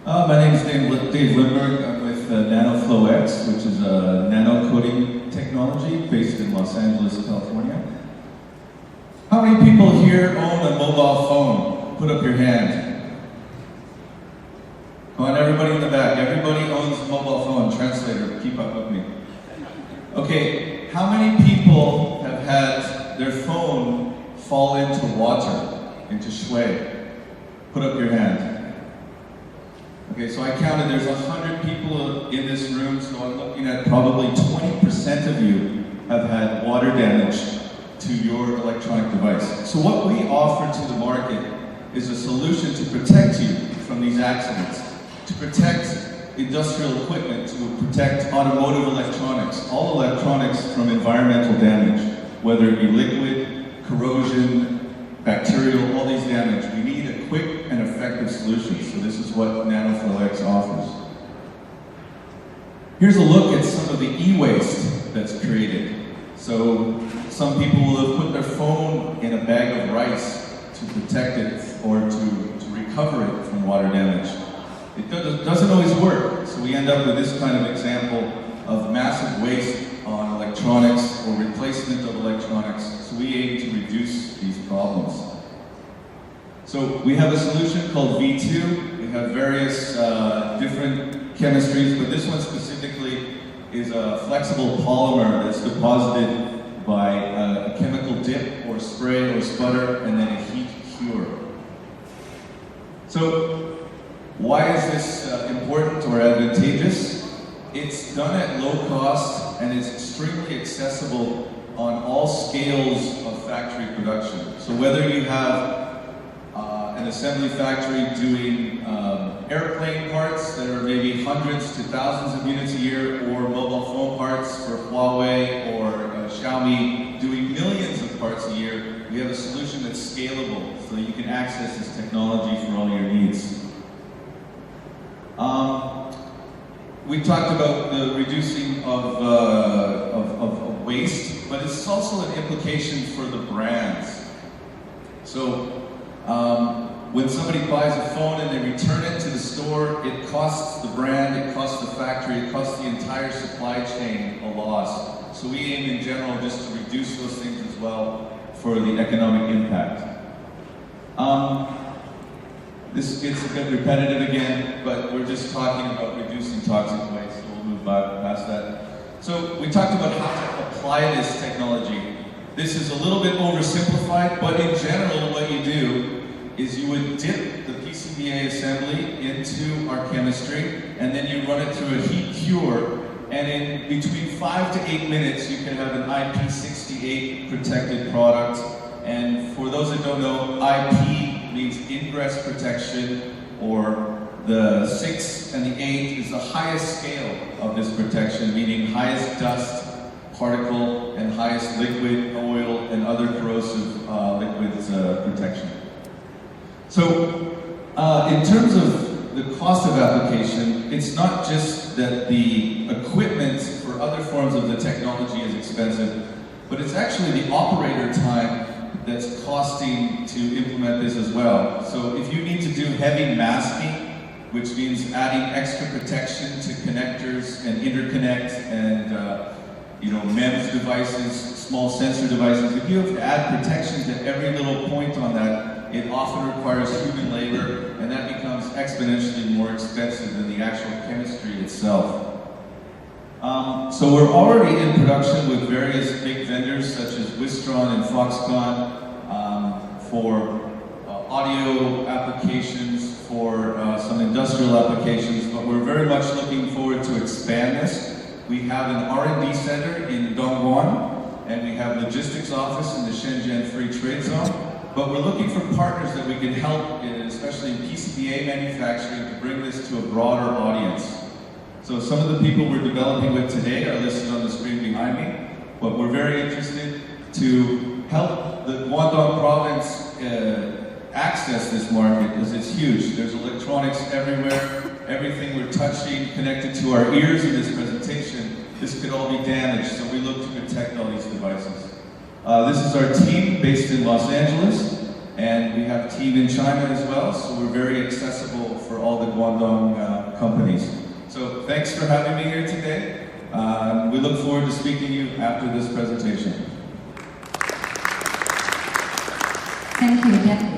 My name is Dave Lindbergh. I'm with NanoflowX, which is a nano coating technology based in Los Angeles, California. How many people here own a mobile phone? Put up your hand. Come on, everybody in the back. Everybody owns a mobile phone. Translator, keep up with me. Okay, how many people have had their phone fall into water, into shui? Put up your hand. Okay, so I counted, there's 100 people in this room, so I'm looking at probably 20% of you have had water damage to your electronic device. So what we offer to the market is a solution to protect you from these accidents, to protect industrial equipment, to protect automotive electronics, all electronics from environmental damage, whether it be liquid, corrosion, bacterial, all these damage. We need a quick and effective solution, so this is what NanoflowX offers. Here's a look at some of the e-waste that's created. So some people will have put their phone in a bag of rice to protect it or to recover it from water damage. It doesn't always work, so we end up with this kind of example of massive waste on electronics or replacement of electronics, so we aim to reduce these problems. So we have a solution called V2. We have various different chemistries, but this one specifically is a flexible polymer that's deposited by a chemical dip or spray or sputter and then a heat cure. So why is this important or advantageous? It's done at low cost and it's extremely accessible on all scales of factory production. So whether you have an assembly factory doing airplane parts that are maybe hundreds to thousands of units a year, or mobile phone parts for Huawei or Xiaomi doing millions of parts a year, we have a solution that's scalable so that you can access this technology for all your needs. We talked about the reducing of waste, but it's also an implication for the brands. So when somebody buys a phone and they return it to the store, it costs the brand, it costs the factory, it costs the entire supply chain a loss. So we aim in general just to reduce those things as well for the economic impact. This gets a bit repetitive again, but we're just talking about reducing toxic waste, so we'll move past that. So we talked about how to apply this technology. This is a little bit oversimplified, but in general what you do is you would dip the PCBA assembly into our chemistry, and then you run it through a heat cure, and in between 5 to 8 minutes you can have an IP68 protected product. And for those that don't know, IP means ingress protection, or the 6 and the 8 is the highest scale of this protection, meaning highest dust particle and highest liquid, oil, and other corrosive liquids protection. So in terms of the cost of application, it's not just that the equipment for other forms of the technology is expensive, but it's actually the operator time that's costing to implement this as well. So if you need to do heavy masking, which means adding extra protection to connectors and interconnect and MEMS devices, small sensor devices, if you have to add protections at every little point on that, it often requires human labor, and that becomes exponentially more expensive than the actual chemistry itself. So we're already in production with various big vendors such as Wistron and Foxconn for audio applications, for some industrial applications, but we're very much looking forward to expand this. We have an R&D center in QungYuan, and we have logistics office in the Shenzhen Free Trade Zone. But we're looking for partners that we can help, especially in PCBA manufacturing, to bring this to a broader audience. So some of the people we're developing with today are listed on the screen behind me, but we're very interested to help the Guangdong province access this market, because it's huge. There's electronics everywhere, everything we're touching connected to our ears in this presentation, this could all be damaged, so we look to protect all these devices. This is our team based in Los Angeles. And we have a team in China as well, so we're very accessible for all the Guangdong companies. So thanks for having me here today. We look forward to speaking to you after this presentation. Thank you, Deputy.